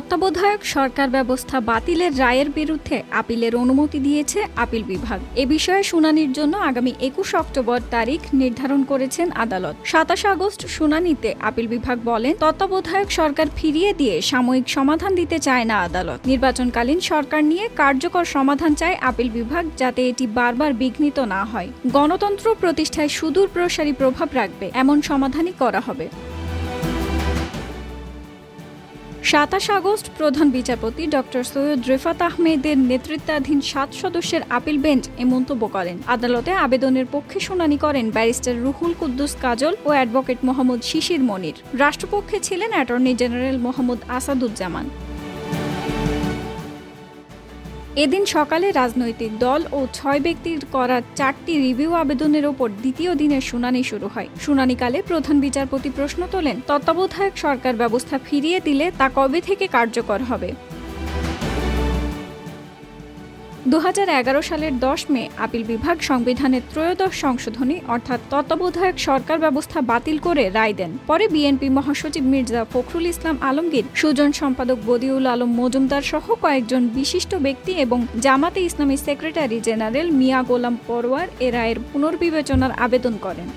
তত্ত্বাবধায়ক সরকার ব্যবস্থা বাতিলের রায়ের বিরুদ্ধে আপিলের অনুমতি দিয়েছে আপিল বিভাগ। এ বিষয়ে শুনানির জন্য আগামী ২১ অক্টোবর তারিখ নির্ধারণ করেছেন আদালত। ২৭ আগস্ট শুনানিতে আপিল বিভাগ বলেন, তত্ত্বাবধায়ক সরকার ফিরিয়ে দিয়ে সাময়িক সমাধান দিতে চায় না আদালত। নির্বাচনকালীন সরকার নিয়ে কার্যকর সমাধান চায় আপিল বিভাগ, যাতে এটি বারবার বিঘ্নিত না হয়। গণতন্ত্র প্রতিষ্ঠায় সুদূর প্রসারী প্রভাব রাখবে এমন সমাধানই করা হবে। ২৭ আগস্ট প্রধান বিচারপতি ড. সৈয়দ রেফাত আহমেদের নেতৃত্বাধীন ৭ সদস্যের আপিল বেঞ্চ এ মন্তব্য করেন। আদালতে আবেদনের পক্ষে শুনানি করেন ব্যারিস্টার রুহুল কুদ্দুস কাজল ও অ্যাডভোকেট মোহাম্মদ শিশির মনির। রাষ্ট্রপক্ষে ছিলেন অ্যাটর্নি জেনারেল মোহাম্মদ আসাদুজ্জামান। এদিন সকালে রাজনৈতিক দল ও ৬ ব্যক্তির করা ৪টি রিভিউ আবেদনের ওপর দ্বিতীয় দিনের শুনানি শুরু হয়। শুনানিকালে প্রধান বিচারপতি প্রশ্ন তোলেন, তত্ত্বাবধায়ক সরকার ব্যবস্থা ফিরিয়ে দিলে তা কবে থেকে কার্যকর হবে? ২০১১ সালের ১০ মে আপিল বিভাগ সংবিধানের ত্রয়োদশ সংশোধনী অর্থাৎ তত্ত্বাবধায়ক সরকার ব্যবস্থা বাতিল করে রায় দেন। পরে বিএনপি মহাসচিব মির্জা ফখরুল ইসলাম আলমগীর, সুজন সম্পাদক বদিউল আলম মজুমদার সহ কয়েকজন বিশিষ্ট ব্যক্তি এবং জামাতে ইসলামী সেক্রেটারি জেনারেল মিয়া গোলাম পরওয়ার এ রায়ের পুনর্বিবেচনার আবেদন করেন।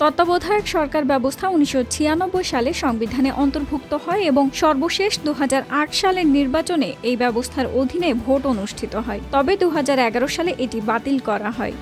তত্ত্বাবধায়ক সরকার ব্যবস্থা ১৯৯৬ সালে সংবিধানে অন্তর্ভুক্ত হয় এবং সর্বশেষ ২০০৮ সালের নির্বাচনে এই ব্যবস্থার অধীনে ভোট অনুষ্ঠিত হয়। তবে ২০১১ সালে এটি বাতিল করা হয়।